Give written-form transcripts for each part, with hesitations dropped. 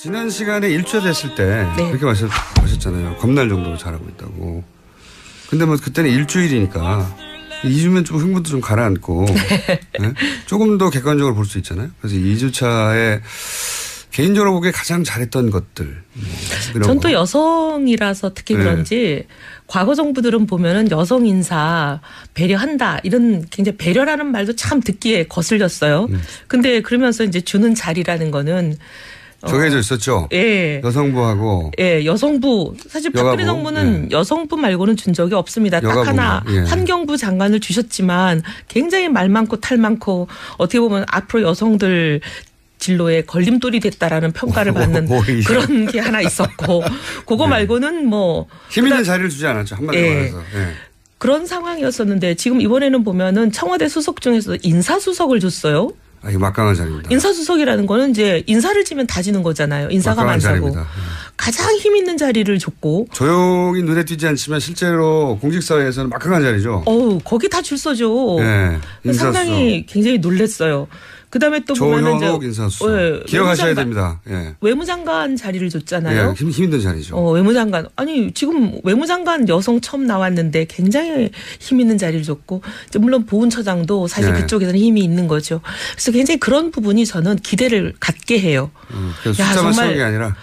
지난 시간에 일주일 됐을 때 그렇게 마셨잖아요. 겁날 정도로 잘하고 있다고. 근데 뭐 그때는 일주일이니까 2주면 좀 흥분도 좀 가라앉고 네? 조금 더 객관적으로 볼 수 있잖아요. 그래서 2주차에 개인적으로 보기에 가장 잘했던 것들. 전 또 여성이라서 특히 그런지 과거 정부들은 보면은 여성 인사 배려한다 이런 굉장히 배려라는 말도 참 듣기에 거슬렸어요. 근데 그러면서 이제 주는 자리라는 거는 정해져 있었죠. 예. 여성부하고. 예, 여성부. 사실 박근혜 정부는 여성부 말고는 준 적이 없습니다. 딱 하나 환경부 장관을 주셨지만 굉장히 말 많고 탈 많고 어떻게 보면 앞으로 여성들 진로에 걸림돌이 됐다라는 평가를 받는 그런 게 하나 있었고 그거 말고는 뭐. 힘 있는 자리를 주지 않았죠. 한마디로 말해서. 그런 상황이었었는데 지금 이번에는 보면은 청와대 수석 중에서 인사수석을 줬어요. 아, 이거 막강한 자리입니다. 인사수석이라는 거는 이제 인사를 지면 다 지는 거잖아요. 인사가 많다고. 가장 힘 있는 자리를 줬고. 조용히 눈에 띄지 않지만 실제로 공직사회에서는 막강한 자리죠. 거기 다 줄 서죠. 네, 상당히 굉장히 놀랐어요. 그다음에 또 보면은 조현옥 인사수석 기억하셔야 됩니다. 외무장관 자리를 줬잖아요. 힘 있는 자리죠. 외무장관 아니 지금 외무장관 여성 처음 나왔는데 굉장히 힘 있는 자리를 줬고 물론 보훈처장도 사실 그쪽에서는 힘이 있는 거죠. 그래서 굉장히 그런 부분이 저는 기대를 갖게 해요. 숫자만 채운 게 아니라.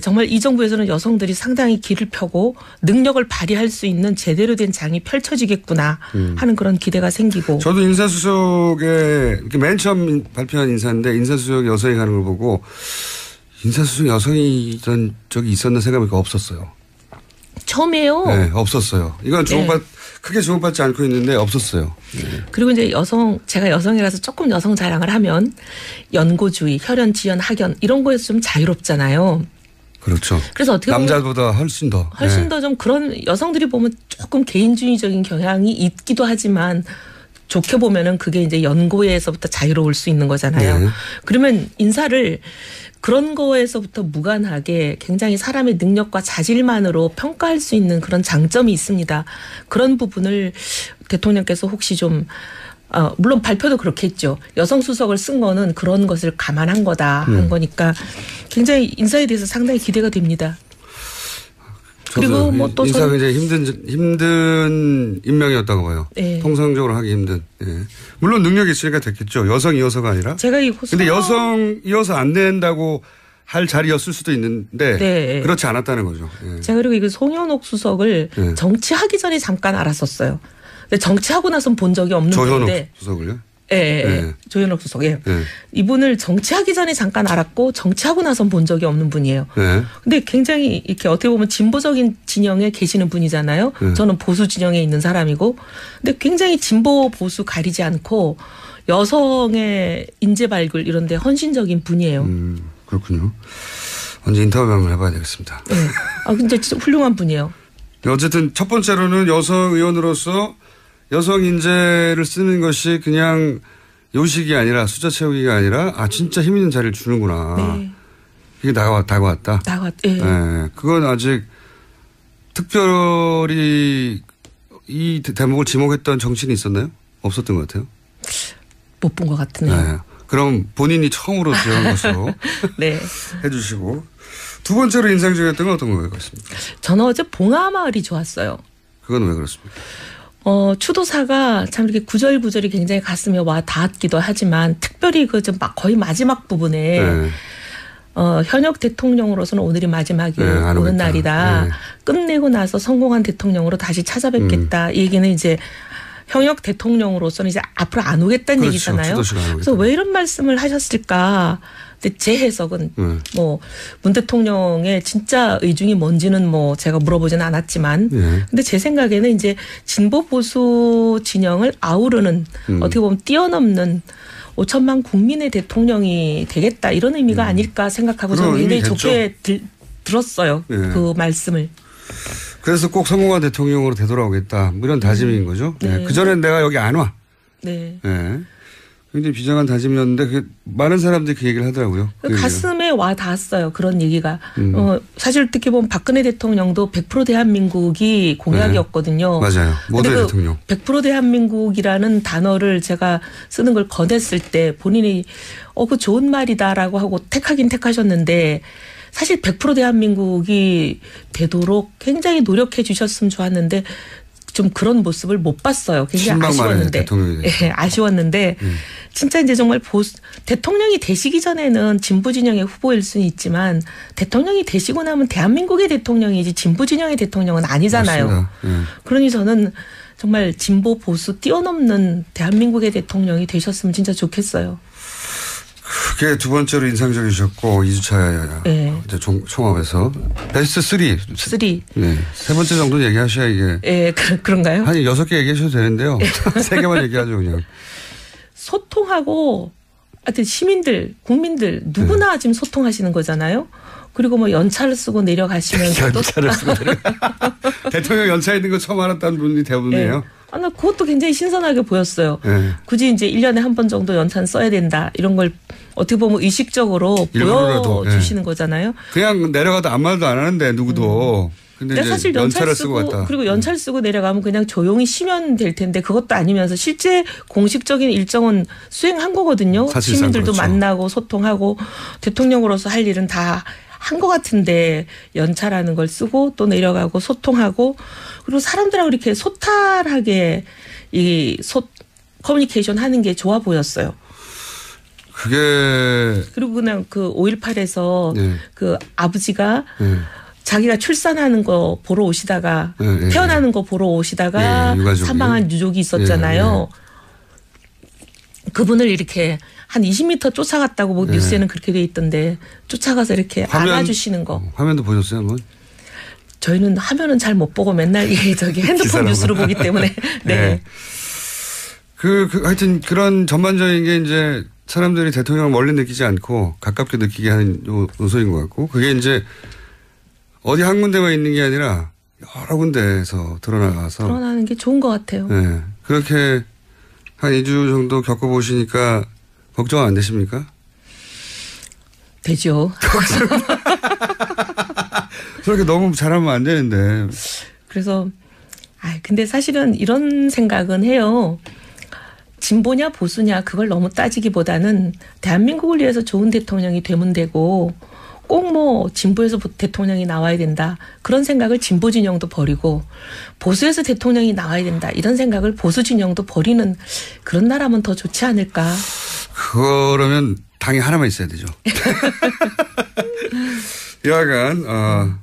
정말 이 정부에서는 여성들이 상당히 길을 펴고 능력을 발휘할 수 있는 제대로 된 장이 펼쳐지겠구나 하는 그런 기대가 생기고. 저도 인사수석에 맨 처음 발표한 인사인데 인사수석 여성이 가는 걸 보고 인사수석 여성이 있던 적이 있었나 생각해보니까 없었어요. 처음이에요? 네, 없었어요. 이건 크게 주목받지 않고 있는데 없었어요. 그리고 이제 제가 여성이라서 조금 여성 자랑을 하면 연고주의, 혈연, 지연, 학연 이런 거에서 좀 자유롭잖아요. 그렇죠. 그래서 어떻게 보면 남자보다 훨씬 더 좀 그런 여성들이 보면 조금 개인주의적인 경향이 있기도 하지만 좋게 보면은 그게 이제 연고에서부터 자유로울 수 있는 거잖아요. 그러면 인사를 그런 거에서부터 무관하게 굉장히 사람의 능력과 자질만으로 평가할 수 있는 그런 장점이 있습니다. 그런 부분을 대통령께서 혹시 좀 물론 발표도 그렇게 했죠. 여성 수석을 쓴 거는 그런 것을 감안한 거다 한 거니까 굉장히 인사에 대해서 상당히 기대가 됩니다. 그리고 뭐 또 인사가 이제 힘든 임명이었다고 봐요. 통상적으로 하기 힘든. 물론 능력이 있으니까 됐겠죠. 여성이어서가 아니라. 근데 여성이어서 안 된다고 할 자리였을 수도 있는데 그렇지 않았다는 거죠. 제가 그리고 이거 송현옥 수석을 정치하기 전에 잠깐 알았었어요. 근데 정치하고 나선 본 적이 없는 분인데. 조현옥 수석을요? 조현옥 수석. 이분을 정치하기 전에 잠깐 알았고 정치하고 나선 본 적이 없는 분이에요. 근데 굉장히 이렇게 어떻게 보면 진보적인 진영에 계시는 분이잖아요. 저는 보수 진영에 있는 사람이고. 근데 굉장히 진보 보수 가리지 않고 여성의 인재 발굴 이런 데 헌신적인 분이에요. 그렇군요. 언제 인터뷰 한번 해봐야 되겠습니다. 근데 진짜 훌륭한 분이에요. 어쨌든 첫 번째로는 여성 의원으로서 여성 인재를 쓰는 것이 그냥 요식이 아니라 숫자 채우기가 아니라 진짜 힘 있는 자리를 주는구나. 이게 다가왔다. 그건 아직 특별히 이 대목을 지목했던 정치인이 있었나요? 없었던 것 같아요. 못 본 것 같으네요. 그럼 본인이 처음으로 지정한 것으로 해주시고 두 번째로 인상적이었던 건 어떤 거예요? 저는 어제 봉하마을이 좋았어요. 그건 왜 그렇습니까? 추도사가 참 이렇게 구절구절이 굉장히 가슴에 와 닿았기도 하지만 특별히 거의 마지막 부분에 현역 대통령으로서는 오늘이 마지막이 오는 날이다. 끝내고 나서 성공한 대통령으로 다시 찾아뵙겠다. 이 얘기는 이제 현역 대통령으로서는 이제 앞으로 안 오겠다는 얘기잖아요. 그래서 왜 이런 말씀을 하셨을까? 근데 제 해석은 문 대통령의 진짜 의중이 뭔지는 제가 물어보지는 않았지만 근데 제 생각에는 이제 진보 보수 진영을 아우르는 어떻게 보면 뛰어넘는 5천만 국민의 대통령이 되겠다 이런 의미가 아닐까 생각하고 저는 굉장히 좋게 들었어요. 그 말씀을. 그래서 꼭 성공한 대통령으로 되돌아오겠다 이런 다짐인 거죠. 그전엔 내가 여기 안 와. 굉장히 비장한 다짐이었는데 많은 사람들이 그 얘기를 하더라고요. 가슴에 와 닿았어요. 그런 얘기가. 사실 어떻게 보면 박근혜 대통령도 100% 대한민국이 공약이었거든요. 맞아요. 모두의 대통령. 100% 대한민국이라는 단어를 제가 쓰는 걸 권했을 때 본인이 그 좋은 말이다라고 하고 택하긴 택하셨는데 사실 100% 대한민국이 되도록 굉장히 노력해 주셨으면 좋았는데 좀 그런 모습을 못 봤어요. 굉장히 아쉬웠는데. 네, 아쉬웠는데 진짜 이제 정말 대통령이 되시기 전에는 진보 진영의 후보일 수는 있지만 대통령이 되시고 나면 대한민국의 대통령이지 진보 진영의 대통령은 아니잖아요. 그러니 저는 정말 진보 보수 뛰어넘는 대한민국의 대통령이 되셨으면 진짜 좋겠어요. 그게 두 번째로 인상적이셨고 2주차 네. 이제 총합에서 베스트 3. 네. 세 번째 정도는 얘기하셔야 이게. 네, 그런가요? 한 6개 얘기하셔도 되는데요. 3개만 얘기하죠 그냥. 소통하고 하여튼 시민들, 국민들 누구나 지금 소통하시는 거잖아요. 그리고 뭐 연차를 쓰고 내려가시면서 연차를 쓰고 대통령 연차 있는 거 처음 알았다는 분이 대부분이에요. 네. 나 그것도 굉장히 신선하게 보였어요. 네. 굳이 이제 1년에 한 번 정도 연차는 써야 된다. 이런 걸 어떻게 보면 의식적으로 보여주시는 거잖아요. 그냥 내려가도 아무 말도 안 하는데 누구도. 근데 사실 연차를 쓰고 갔다. 그리고 연차를 쓰고 내려가면 그냥 조용히 쉬면 될 텐데 그것도 아니면서 실제 공식적인 일정은 수행한 거거든요. 시민들도 그렇죠. 만나고 소통하고 대통령으로서 할 일은 다 한 것 같은데 연차라는 걸 쓰고 또 내려가고 소통하고 그리고 사람들하고 이렇게 소탈하게 커뮤니케이션 하는 게 좋아 보였어요. 그리고 그냥 그 5.18에서 네. 그 아버지가 자기가 출산하는 거 보러 오시다가 태어나는 거 보러 오시다가 사망한 유족이 있었잖아요. 그분을 이렇게 한 20m 쫓아갔다고 뭐 뉴스에는 그렇게 돼 있던데 쫓아가서 이렇게 안아주시는 거. 화면도 보셨어요, 한번? 저희는 화면은 잘 못 보고 맨날 핸드폰 뉴스로 보기 때문에. 네. 하여튼 그런 전반적인 게 이제 사람들이 대통령을 멀리 느끼지 않고 가깝게 느끼게 하는 요소인 것 같고 그게 이제 어디 한 군데만 있는 게 아니라 여러 군데에서 드러나는 게 좋은 것 같아요. 네. 그렇게 한 2주 정도 겪어보시니까 걱정 안 되십니까? 되죠. 그렇게 너무 잘하면 안 되는데. 그래서 근데 사실은 이런 생각은 해요. 진보냐 보수냐 그걸 너무 따지기보다는 대한민국을 위해서 좋은 대통령이 되면 되고 꼭 뭐 진보에서 대통령이 나와야 된다. 그런 생각을 진보 진영도 버리고 보수에서 대통령이 나와야 된다. 이런 생각을 보수 진영도 버리는 그런 나라면 더 좋지 않을까. 그러면 당이 하나만 있어야 되죠. 여하간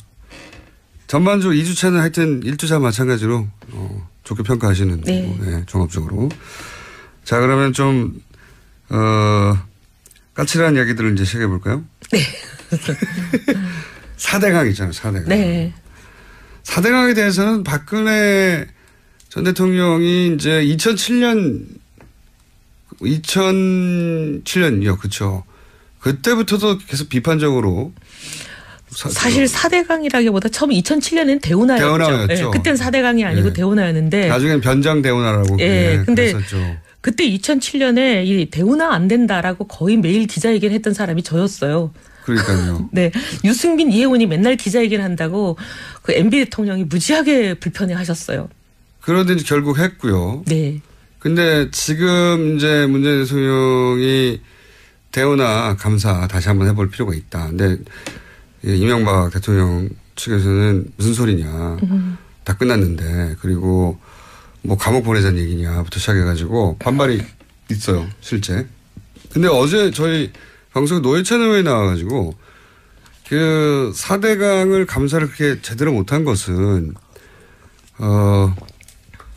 전반적으로 2주차는 하여튼 1주차 마찬가지로 좋게 평가하시는 네. 네, 종합적으로. 자 그러면 좀 까칠한 이야기들을 이제 시작해 볼까요? 네. 4대강 있잖아요. 4대강. 네. 4대강에 대해서는 박근혜 전 대통령이 이제 2007년이요. 그렇죠. 그때부터도 계속 비판적으로 사실 4대강이라기보다 처음 2007년에는 대운하였죠. 네, 그때는 4대강이 아니고 네. 대운하였는데 나중엔 변장 대운하라고 네, 근데 그랬었죠. 그때 2007년에 이 대운하 안 된다라고 거의 매일 기자회견 했던 사람이 저였어요. 그러니까요. 네. 유승민, 이혜원이 맨날 기자회견 한다고 그 MB 대통령이 무지하게 불편해 하셨어요. 그러든지 결국 했고요. 네. 근데 지금 이제 문재인 대통령이 대운하 감사 다시 한번 해볼 필요가 있다. 근데 이명박 대통령 측에서는 무슨 소리냐. 다 끝났는데 그리고 뭐 감옥 보내자는 얘기냐부터 시작해가지고 반발이 있어요. 실제. 근데 어제 저희 방송 노회찬 의원이 나와가지고 그 4대강을 감사를 그렇게 제대로 못한 것은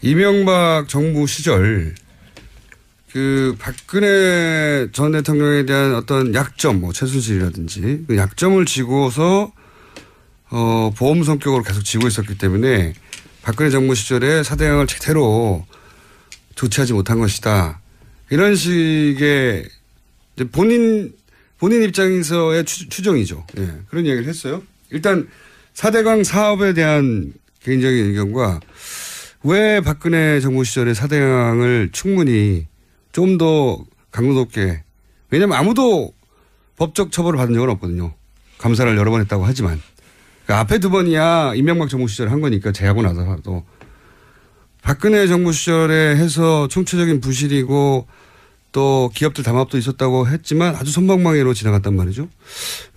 이명박 정부 시절 그 박근혜 전 대통령에 대한 어떤 약점, 뭐 최순실이라든지 그 약점을 지고서 보험 성격으로 계속 지고 있었기 때문에 박근혜 정부 시절에 4대강을 제대로 조치하지 못한 것이다. 이런 식의 본인 입장에서의 추정이죠. 예, 그런 얘기를 했어요. 일단 4대강 사업에 대한 개인적인 의견과 왜 박근혜 정부 시절에 4대강을 충분히 좀 더 강도 높게 왜냐하면 아무도 법적 처벌을 받은 적은 없거든요. 감사를 여러 번 했다고 하지만. 그러니까 앞에 두 번이야 이명박 정부 시절에 한 거니까 제하고 나서도 박근혜 정부 시절에 해서 총체적인 부실이고 또 기업들 담합도 있었다고 했지만 아주 솜방망이로 지나갔단 말이죠.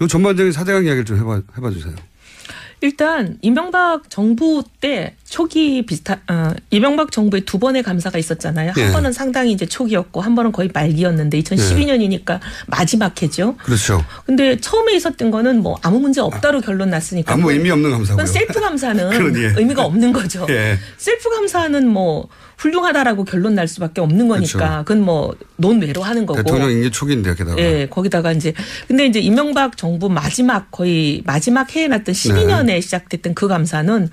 이 전반적인 4대강 이야기를 좀 해봐 주세요. 일단 이명박 정부 때 초기 이명박 정부의 두 번의 감사가 있었잖아요. 한 번은 상당히 이제 초기였고 한 번은 거의 말기였는데 2012년이니까 마지막 해죠. 그렇죠. 근데 처음에 있었던 거는 뭐 아무 문제 없다로 결론 났으니까. 아무 의미 없는 감사고요. 셀프 감사는 의미가 없는 거죠. 셀프 감사는 뭐 훌륭하다라고 결론 날 수밖에 없는 거니까. 그렇죠. 그건 뭐 논외로 하는 거고. 대통령 임기 초기인데 게다가. 예, 거기다가 이제 근데 이제 이명박 정부 거의 마지막 해에 났던 12년에 시작됐던 그 감사는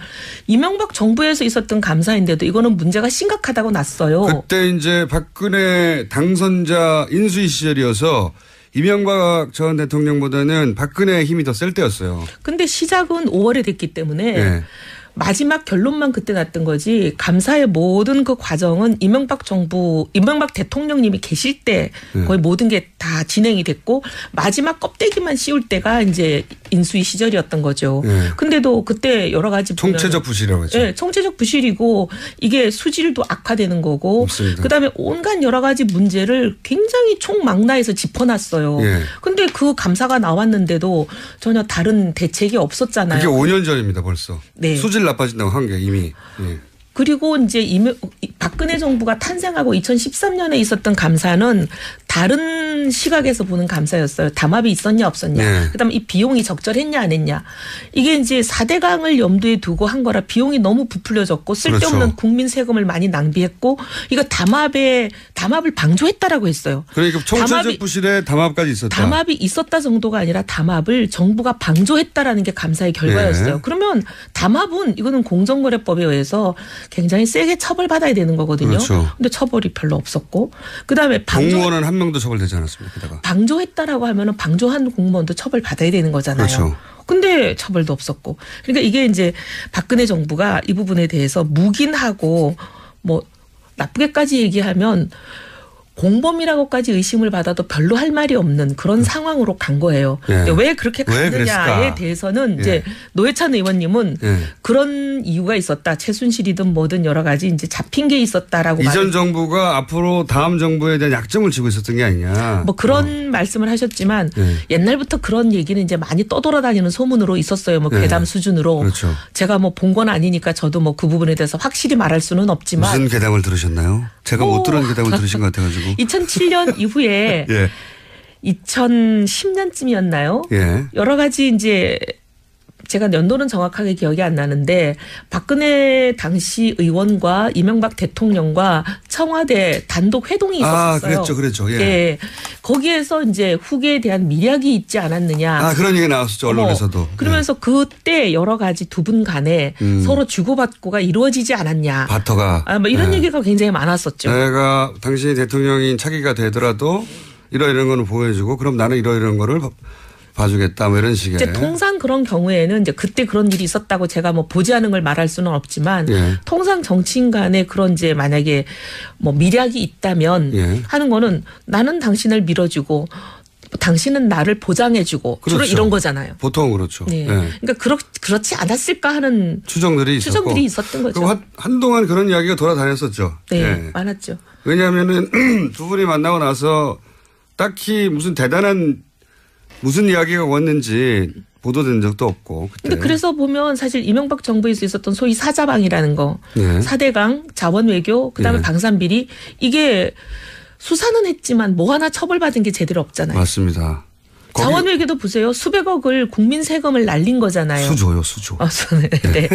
이명박 정부에서 있었던 감사인데도 이거는 문제가 심각하다고 났어요. 그때 이제 박근혜 당선자 인수위 시절이어서 이명박 전 대통령보다는 박근혜의 힘이 더 셀 때였어요. 근데 시작은 5월에 됐기 때문에 마지막 결론만 그때 났던 거지 감사의 모든 그 과정은 이명박 대통령님이 계실 때 거의 모든 게 다 진행이 됐고 마지막 껍데기만 씌울 때가 이제 인수위 시절이었던 거죠. 근데도 그때 여러 가지 총체적 부실이라고 하죠. 네, 총체적 부실이고 이게 수질도 악화되는 거고 그다음에 온갖 여러 가지 문제를 굉장히 총망라해서 짚어놨어요. 근데 그 감사가 나왔는데도 전혀 다른 대책이 없었잖아요. 그게 5년 전입니다 벌써. 네. 수질 나빠진다고 한 게 이미. 그리고 이제 박근혜 정부가 탄생하고 2013년에 있었던 감사는 다른 시각에서 보는 감사였어요. 담합이 있었냐 없었냐. 그다음에 이 비용이 적절했냐 안 했냐. 이게 이제 4대강을 염두에 두고 한 거라 비용이 너무 부풀려졌고 쓸데없는 그렇죠. 국민 세금을 많이 낭비했고 이거 담합을 방조했다라고 했어요. 그러니까 총체적 부실에 담합까지 있었다. 담합이 있었다 정도가 아니라 담합을 정부가 방조했다라는 게 감사의 결과였어요. 그러면 담합은 이거는 공정거래법에 의해서 굉장히 세게 처벌받아야 되는 거거든요. 그렇죠. 근데 처벌이 별로 없었고 그다음에 공무원은 한 명도 처벌되지 않았습니다. 게다가. 방조했다라고 하면은 방조한 공무원도 처벌받아야 되는 거잖아요. 그렇죠. 근데 처벌도 없었고. 그러니까 이게 이제 박근혜 정부가 이 부분에 대해서 묵인하고 뭐 나쁘게까지 얘기하면 공범이라고까지 의심을 받아도 별로 할 말이 없는 그런 상황으로 간 거예요. 왜 그렇게 갔느냐에 대해서는 이제 노회찬 의원님은 그런 이유가 있었다. 최순실이든 뭐든 여러 가지 이제 잡힌 게 있었다라고. 이전 정부가 앞으로 다음 정부에 대한 약점을 쥐고 있었던 게 아니냐. 뭐 그런 말씀을 하셨지만 옛날부터 그런 얘기는 이제 많이 떠돌아다니는 소문으로 있었어요. 뭐 괴담 수준으로. 그렇죠. 제가 뭐 본 건 아니니까 저도 뭐 그 부분에 대해서 확실히 말할 수는 없지만. 무슨 괴담을 들으셨나요? 제가 못 들은 괴담을 들으신 것 같아가지고. 2007년 이후에 2010년쯤이었나요? 여러 가지 이제 제가 연도는 정확하게 기억이 안 나는데 박근혜 당시 의원과 이명박 대통령과 청와대 단독 회동이 있었어요. 그랬죠. 거기에서 이제 후계에 대한 미략이 있지 않았느냐. 그런 얘기 나왔었죠. 언론에서도. 그러면서 그때 여러 가지 두 분 간에 서로 주고받고가 이루어지지 않았냐. 바터가. 뭐 이런 얘기가 굉장히 많았었죠. 내가 당신이 대통령인 차기가 되더라도 이런 거는 보여주고 그럼 나는 이런 거를 봐주겠다 뭐 이런 식의. 이제 통상 그런 경우에는 이제 그때 그런 일이 있었다고 제가 뭐 보지 않은 걸 말할 수는 없지만 통상 정치인 간에 그런 이제 만약에 뭐 미략이 있다면 하는 거는 나는 당신을 밀어주고 당신은 나를 보장해주고 그렇죠. 주로 이런 거잖아요. 보통 그렇죠. 그러니까 그렇지 않았을까 하는 추정들이 있었던 거죠. 그리고 한동안 그런 이야기가 돌아다녔었죠. 많았죠. 왜냐하면은 두 분이 만나고 나서 딱히 무슨 이야기가 왔는지 보도된 적도 없고. 근데 그래서 보면 사실 이명박 정부에서 있었던 소위 사자방이라는 거. 4대강, 자원외교, 그다음에 방산비리 이게 수사는 했지만 뭐 하나 처벌받은 게 제대로 없잖아요. 맞습니다. 자원외교도 보세요. 수백억을 국민 세금을 날린 거잖아요. 수조. 네.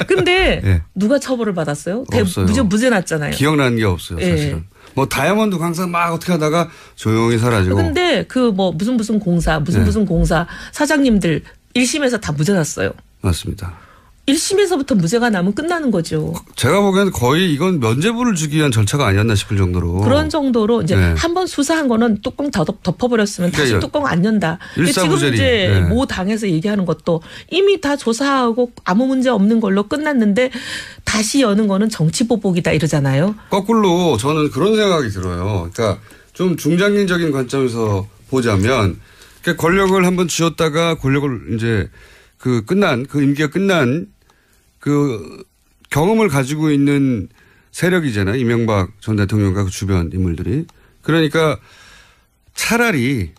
근데 누가 처벌을 받았어요? 없어요. 무죄 났잖아요. 기억나는 게 없어요. 사실은. 뭐 다이아몬드 광산 막 어떻게 하다가 조용히 사라지고. 근데 그 뭐 무슨 공사 무슨 공사 사장님들 1심에서 다 무죄 났어요. 맞습니다. 1심에서부터 무죄가 나면 끝나는 거죠. 제가 보기에는 거의 이건 면죄부를 주기 위한 절차가 아니었나 싶을 정도로. 그런 정도로 이제 한번 수사한 거는 뚜껑 덮어버렸으면 다시 뚜껑 안 연다. 지금 이제 모 당에서 얘기하는 것도 이미 다 조사하고 아무 문제 없는 걸로 끝났는데 다시 여는 거는 정치보복이다 이러잖아요. 거꾸로 저는 그런 생각이 들어요. 그러니까 좀 중장기적인 관점에서 보자면 그러니까 권력을 한번 쥐었다가 권력을 이제 그 임기가 끝난 그 경험을 가지고 있는 세력이잖아요. 이명박 전 대통령과 그 주변 인물들이. 그러니까 차라리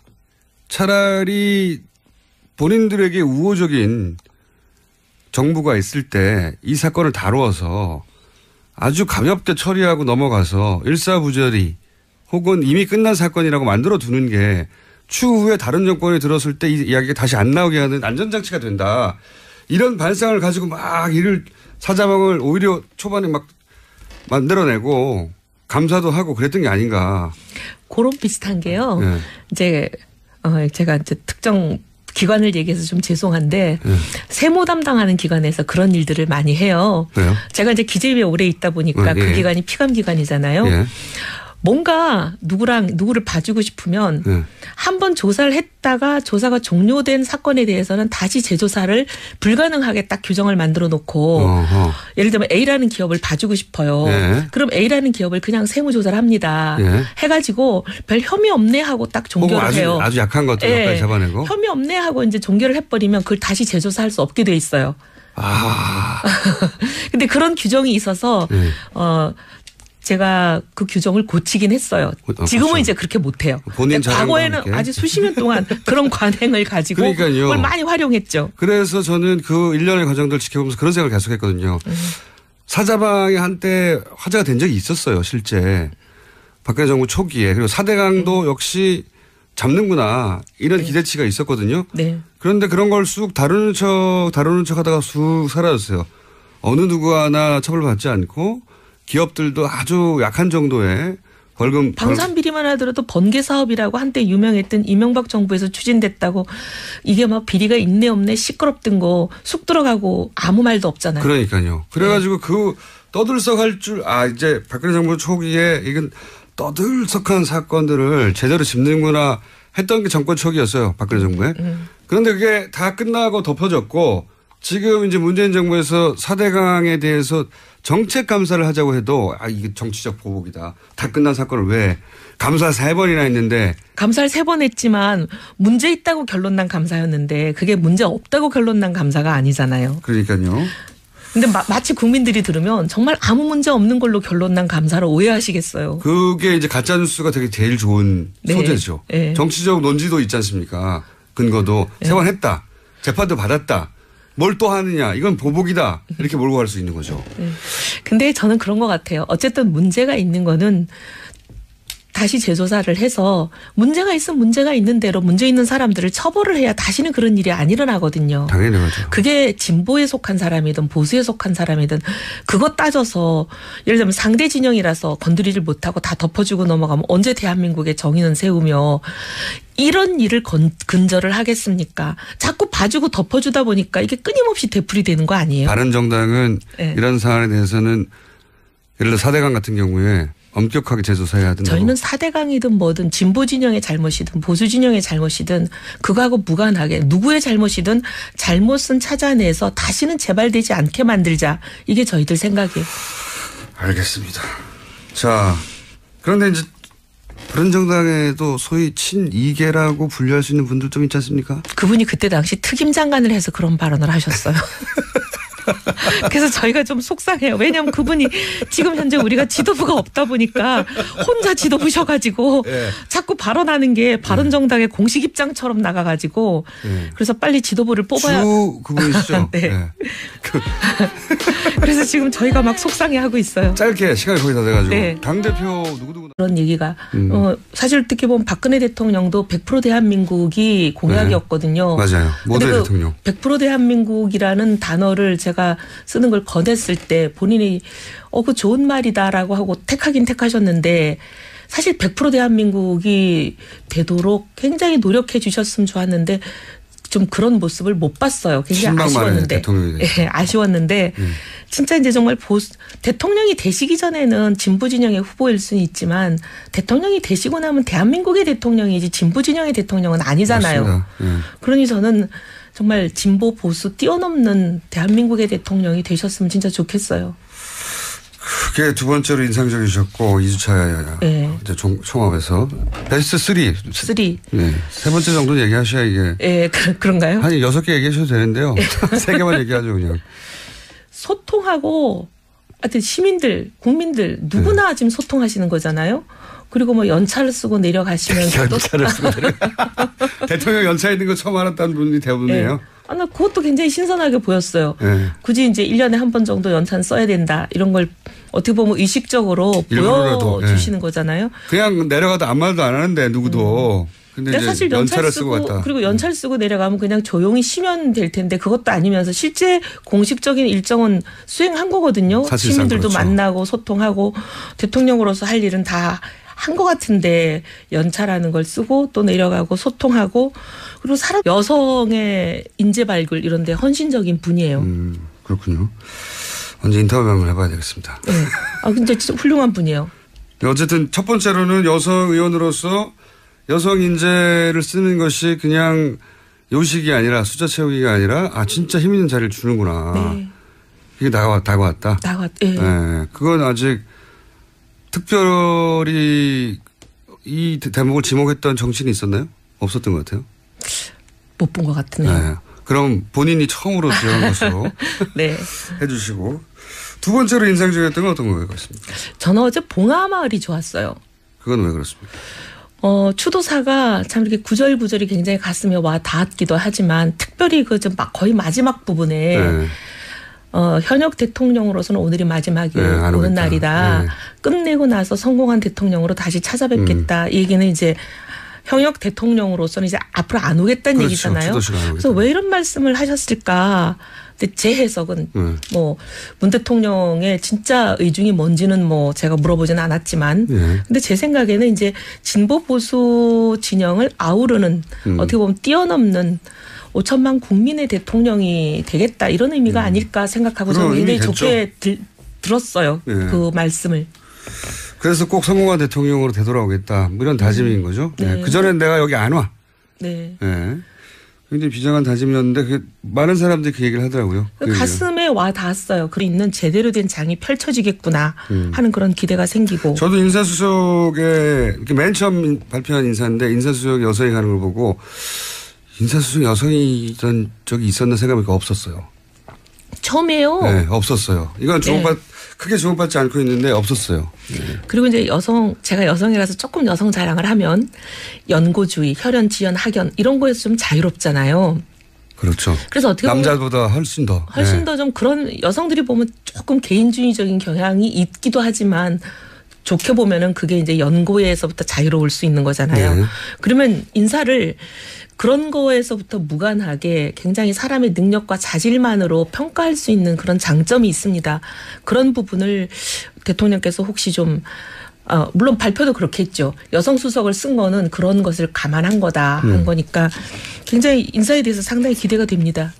본인들에게 우호적인 정부가 있을 때 이 사건을 다루어서 아주 가볍게 처리하고 넘어가서 일사부절이 혹은 이미 끝난 사건이라고 만들어 두는 게 추후에 다른 정권이 들었을 때 이 이야기가 다시 안 나오게 하는 안전장치가 된다. 이런 발상을 가지고 막 사자방을 오히려 초반에 막 만들어내고 감사도 하고 그랬던 게 아닌가. 그런 비슷한 게요. 네. 이제 제가 이제 특정 기관을 얘기해서 좀 죄송한데 세무 담당하는 기관에서 그런 일들을 많이 해요. 왜요? 제가 이제 기재위에 오래 있다 보니까 그 기관이 피감 기관이잖아요. 예. 뭔가 누구를 봐주고 싶으면 한번 조사를 했다가 조사가 종료된 사건에 대해서는 다시 재조사를 불가능하게 딱 규정을 만들어 놓고 예를 들면 A라는 기업을 봐주고 싶어요. 예. 그럼 A라는 기업을 그냥 세무조사를 합니다. 예. 해가지고 별 혐의 없네 하고 딱 종결을 해요. 아주 약한 것들까지 예. 잡아내고. 혐의 없네 하고 이제 종결을 해버리면 그걸 다시 재조사할 수 없게 돼 있어요. 근데 그런 규정이 있어서 제가 그 규정을 고치긴 했어요. 지금은 그렇죠. 이제 그렇게 못해요. 과거에는 아주 수십 년 동안 그런 관행을 가지고 그러니까요. 그걸 많이 활용했죠. 그래서 저는 그 일련의 과정들을 지켜보면서 그런 생각을 계속했거든요. 사자방이 한때 화제가 된 적이 있었어요. 실제. 박근혜 정부 초기에. 그리고 4대강도 역시 잡는구나. 이런 기대치가 있었거든요. 네. 그런데 그런 걸 쑥 다루는 척 하다가 쑥 사라졌어요. 어느 누구 하나 처벌받지 않고 기업들도 아주 약한 정도의 벌금. 방산비리만 하더라도 번개 사업이라고 한때 유명했던 이명박 정부에서 추진됐다고 이게 막 비리가 있네 없네 시끄럽던 거 쑥 들어가고 아무 말도 없잖아요. 그러니까요. 그래가지고 그 떠들썩할 줄 이제 박근혜 정부 초기에 이건 떠들썩한 사건들을 제대로 짚는구나 했던 게 정권 초기였어요. 박근혜 정부에. 그런데 그게 다 끝나고 덮어졌고 지금 이제 문재인 정부에서 4대강에 대해서 정책 감사를 하자고 해도 이게 정치적 보복이다. 다 끝난 사건을 왜 감사 3번이나 했는데. 감사를 3번 했지만 문제 있다고 결론 난 감사였는데 그게 문제 없다고 결론 난 감사가 아니잖아요. 그러니까요. 근데 마치 국민들이 들으면 정말 아무 문제 없는 걸로 결론 난 감사를 오해하시겠어요. 그게 이제 가짜뉴스가 되게 제일 좋은 소재죠. 네. 정치적 논지도 있지 않습니까? 근거도 3번 했다. 재판도 받았다. 뭘 또 하느냐. 이건 보복이다. 이렇게 몰고 갈 수 있는 거죠. 근데 저는 그런 것 같아요. 어쨌든 문제가 있는 거는 다시 재조사를 해서 문제가 있으면 문제가 있는 대로 문제 있는 사람들을 처벌을 해야 다시는 그런 일이 안 일어나거든요. 당연히 그렇죠. 그게 진보에 속한 사람이든 보수에 속한 사람이든 그것 따져서 예를 들면 상대 진영이라서 건드리질 못하고 다 덮어주고 넘어가면 언제 대한민국의 정의는 세우며 이런 일을 근절을 하겠습니까? 자꾸 봐주고 덮어주다 보니까 이게 끊임없이 되풀이되는 거 아니에요? 바른정당은 네. 이런 사안에 대해서는 예를 들어 4대강 같은 경우에 엄격하게 재조사해야 된다고. 저희는 4대강이든 뭐든 진보 진영의 잘못이든 보수 진영의 잘못이든 그거하고 무관하게 누구의 잘못이든 잘못은 찾아내서 다시는 재발되지 않게 만들자. 이게 저희들 생각이에요. 알겠습니다. 자, 그런데 이제 바른정당에도 소위 친이계라고 분류할 수 있는 분들 좀 있지 않습니까? 그분이 그때 당시 특임 장관을 해서 그런 발언을 하셨어요. 그래서 저희가 좀 속상해요. 왜냐하면 그분이 지금 현재 우리가 지도부가 없다 보니까 혼자 지도부셔가지고 네. 자꾸 발언하는 게 바른정당의 공식 입장처럼 나가가지고 그래서 빨리 지도부를 뽑아야. 그분이시죠. 네. 네. 그래서 지금 저희가 막 속상해하고 있어요. 짧게 시간이 거의 다 돼가지고 네. 당대표 누구누구 그런 얘기가 사실 어떻게 보면 박근혜 대통령도 100% 대한민국이 공약이었거든요. 네. 맞아요. 모든 대통령. 100% 대한민국이라는 단어를 제가 쓰는 걸 권했을 때 본인이 그 좋은 말이다라고 하고 택하긴 택하셨는데 사실 100% 대한민국이 되도록 굉장히 노력해 주셨으면 좋았는데 좀 그런 모습을 못 봤어요. 굉장히 아쉬웠는데. 네, 아쉬웠는데 진짜 이제 정말 대통령이 되시기 전에는 진보 진영의 후보일 수는 있지만 대통령이 되시고 나면 대한민국의 대통령이지 진보 진영의 대통령은 아니잖아요. 그러니 저는 정말 진보 보수 뛰어넘는 대한민국의 대통령이 되셨으면 진짜 좋겠어요. 그게 두 번째로 인상적이셨고 2주차 네. 이제 총합에서 베스트 3. 네. 세 번째 정도는 얘기하셔야 이게. 네, 그런가요? 한 6개 얘기하셔도 되는데요. 3개만 얘기하죠 그냥. 소통하고 하여튼 시민들, 국민들 누구나 지금 소통하시는 거잖아요. 그리고 뭐 연차를 쓰고 내려가시면서 연차를 쓰고 대통령 연차 있는 거 처음 알았다는 분이 대부분이에요. 네. 나 그것도 굉장히 신선하게 보였어요. 네. 굳이 이제 1년에 한 번 정도 연차는 써야 된다. 이런 걸 어떻게 보면 의식적으로 보여주시는 거잖아요. 그냥 내려가도 아무 말도 안 하는데 누구도. 근데 사실 연차를 쓰고 갔다. 그리고 연차를 쓰고 내려가면 그냥 조용히 쉬면 될 텐데 그것도 아니면서 실제 공식적인 일정은 수행한 거거든요. 시민들도 그렇죠. 만나고 소통하고 대통령으로서 할 일은 다 한 것 같은데 연차라는 걸 쓰고 또 내려가고 소통하고 그리고 여성의 인재 발굴 이런 데 헌신적인 분이에요. 그렇군요. 언제 인터뷰 한번 해봐야 되겠습니다. 네. 근데 진짜 훌륭한 분이에요. 어쨌든 첫 번째로는 여성 의원으로서 여성 인재를 쓰는 것이 그냥 요식이 아니라 숫자 채우기가 아니라 진짜 힘 있는 자리를 주는구나. 네. 이게 다가왔다. 네. 네. 그건 아직 특별히 이 대목을 지목했던 정치인이 있었나요? 없었던 것 같아요. 못 본 것 같으네요. 네. 그럼 본인이 처음으로 지은 것으로 네. 해 주시고 두 번째로 인상적이었던 건 어떤 거예요? 같습니까? 저는 어제 봉하마을이 좋았어요. 그건 왜 그렇습니까? 추도사가 참 이렇게 구절구절이 굉장히 가슴에 와 닿았기도 하지만 특별히 그 좀 거의 마지막 부분에 네. 현역 대통령으로서는 오늘이 마지막이 오는 날이다. 네. 끝내고 나서 성공한 대통령으로 다시 찾아뵙겠다. 이 얘기는 이제 현역 대통령으로서는 이제 앞으로 안 오겠다는 그렇죠. 얘기잖아요. 그래서 왜 이런 말씀을 하셨을까? 근데 제 해석은 뭐 문 대통령의 진짜 의중이 뭔지는 뭐 제가 물어보지는 않았지만 근데 제 생각에는 이제 진보 보수 진영을 아우르는 어떻게 보면 뛰어넘는 5천만 국민의 대통령이 되겠다 이런 의미가 아닐까 생각하고 저는 굉장히 좋게 들었어요. 그 말씀을. 그래서 꼭 성공한 대통령으로 되돌아오겠다. 뭐 이런 다짐인 거죠. 네. 그전엔 내가 여기 안 와. 네. 네. 굉장히 비장한 다짐이었는데 많은 사람들이 그 얘기를 하더라고요. 가슴에 와 닿았어요. 그리 있는 제대로 된 장이 펼쳐지겠구나 하는 그런 기대가 생기고. 저도 인사수석에 맨 처음 발표한 인사인데 인사수석 여성이 가는 걸 보고 인사수석 여성이 이런 적이 있었나 생각해보니까 없었어요. 처음이에요. 네, 없었어요. 이건 크게 주목받지 않고 있는데 없었어요. 네. 그리고 이제 제가 여성이라서 조금 여성 자랑을 하면 연고주의, 혈연, 지연, 학연 이런 거에서 좀 자유롭잖아요. 그렇죠. 그래서 어떻게 보면 남자보다 훨씬 더 좀 그런 여성들이 보면 조금 개인주의적인 경향이 있기도 하지만 좋게 보면은 그게 이제 연고에서부터 자유로울 수 있는 거잖아요. 네. 그러면 인사를 그런 거에서부터 무관하게 굉장히 사람의 능력과 자질만으로 평가할 수 있는 그런 장점이 있습니다. 그런 부분을 대통령께서 혹시 좀 물론 발표도 그렇게 했죠. 여성 수석을 쓴 거는 그런 것을 감안한 거다 한 거니까 굉장히 인사에 대해서 상당히 기대가 됩니다.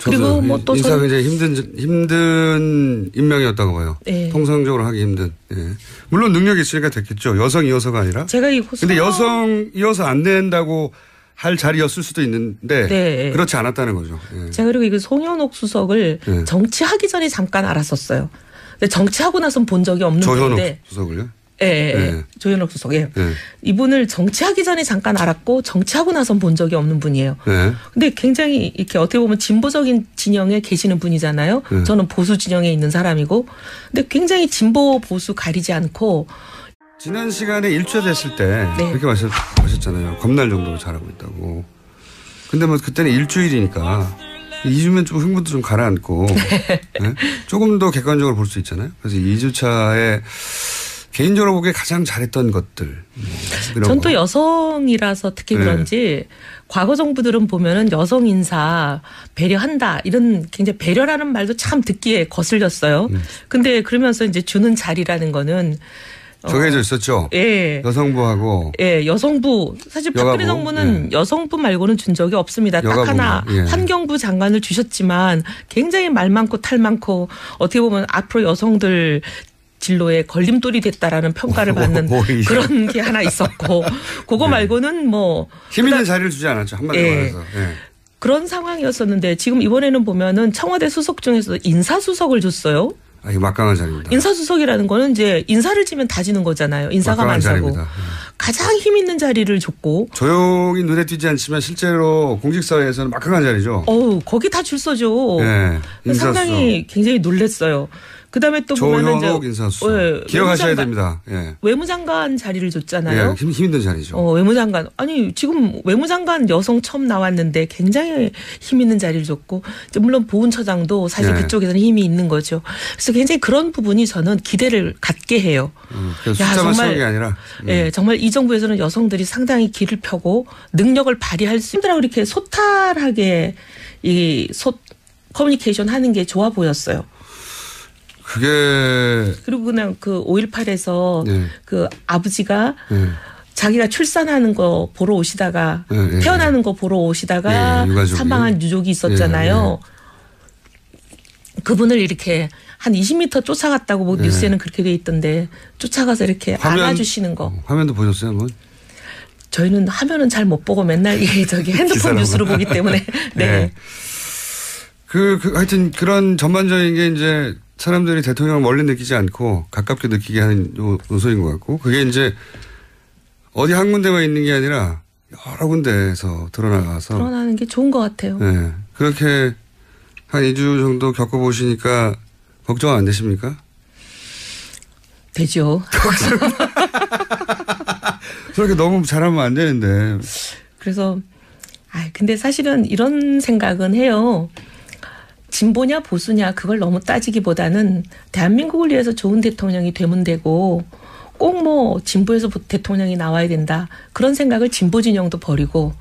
그리고 뭐 또 인사가 굉장히 힘든 임명이었다고 봐요. 네. 통상적으로 하기 힘든. 네. 물론 능력이 있으니까 됐겠죠. 여성이어서가 아니라. 근데 여성이어서 안 된다고 할 자리였을 수도 있는데 네. 그렇지 않았다는 거죠. 네. 제가 그리고 송현옥 수석을 정치하기 전에 잠깐 알았었어요. 근데 정치하고 나선 본 적이 없는 분인데. 조현옥 수석을요? 네. 조현옥 수석. 예. 네. 이분을 정치하기 전에 잠깐 알았고 정치하고 나선 본 적이 없는 분이에요. 네. 근데 굉장히 이렇게 어떻게 보면 진보적인 진영에 계시는 분이잖아요. 네. 저는 보수 진영에 있는 사람이고. 근데 굉장히 진보 보수 가리지 않고. 지난 시간에 일주됐을 때 그렇게 마셨잖아요. 겁날 정도로 잘하고 있다고. 근데 뭐 그때는 일주일이니까 2주면 좀 흥분도 좀 가라앉고 네? 조금 더 객관적으로 볼 수 있잖아요. 그래서 2주차에 개인적으로 보기에 가장 잘했던 것들. 전 또 여성이라서 특히 그런지 과거 정부들은 보면은 여성 인사 배려한다 이런 굉장히 배려라는 말도 참 듣기에 거슬렸어요. 근데 그러면서 이제 주는 자리라는 거는 정해져 있었죠. 예. 여성부하고. 예, 여성부. 사실 박근혜 정부는 여성부 말고는 준 적이 없습니다. 딱 하나 환경부 장관을 주셨지만 굉장히 말 많고 탈 많고 어떻게 보면 앞으로 여성들 진로에 걸림돌이 됐다라는 평가를 받는 그런 게 하나 있었고 그거 말고는 뭐 힘 있는 자리를 주지 않았죠. 한마디로 말해서. 그런 상황이었었는데 지금 이번에는 보면은 청와대 수석 중에서 인사수석을 줬어요. 이거 막강한 자리입니다. 인사수석이라는 거는 이제 인사를 지면 다 지는 거잖아요. 인사가 많다고. 가장 힘 있는 자리를 줬고. 조용히 눈에 띄지 않지만 실제로 공직사회에서는 막강한 자리죠. 거기 다 줄 서죠. 네, 상당히 굉장히 놀랐어요. 그다음에 또 보면은 조현옥 인사수석 기억하셔야 됩니다. 예. 외무장관 자리를 줬잖아요. 예, 힘든 자리죠. 외무장관 아니 지금 외무장관 여성 처음 나왔는데 굉장히 힘 있는 자리를 줬고 물론 보훈처장도 사실 그쪽에서는 힘이 있는 거죠. 그래서 굉장히 그런 부분이 저는 기대를 갖게 해요. 숫자만 채운 게 아니라. 예, 정말 이 정부에서는 여성들이 상당히 길을 펴고 능력을 발휘할 수 있더라고 이렇게 소탈하게 커뮤니케이션 하는 게 좋아 보였어요. 그리고 그냥 그 5.18에서 그 아버지가 자기가 출산하는 거 보러 오시다가 태어나는 거 보러 오시다가 사망한 유족이 있었잖아요. 그분을 이렇게 한 20m 쫓아갔다고 뭐 뉴스에는 그렇게 돼 있던데 쫓아가서 이렇게 안아주시는 거. 화면도 보셨어요, 한번? 저희는 화면은 잘 못 보고 맨날 핸드폰 뉴스로 보기 때문에. 네. 하여튼 그런 전반적인 게 이제 사람들이 대통령을 멀리 느끼지 않고 가깝게 느끼게 하는 요소인 것 같고 그게 이제 어디 한 군데만 있는 게 아니라 여러 군데에서 드러나는 게 좋은 것 같아요. 네. 그렇게 한 2주 정도 겪어보시니까 걱정 안 되십니까? 되죠. 그렇게 너무 잘하면 안 되는데. 그래서 근데 사실은 이런 생각은 해요. 진보냐 보수냐 그걸 너무 따지기보다는 대한민국을 위해서 좋은 대통령이 되면 되고 꼭 뭐 진보에서 대통령이 나와야 된다. 그런 생각을 진보 진영도 버리고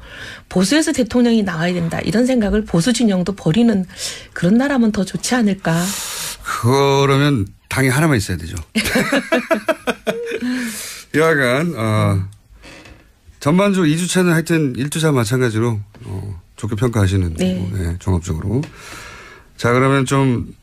보수에서 대통령이 나와야 된다. 이런 생각을 보수 진영도 버리는 그런 나라면 더 좋지 않을까. 그러면 당이 하나만 있어야 되죠. 여하간 전반적으로 2주차는 하여튼 1주차 마찬가지로 좋게 평가하시는 네. 종합적으로. 자 그러면 좀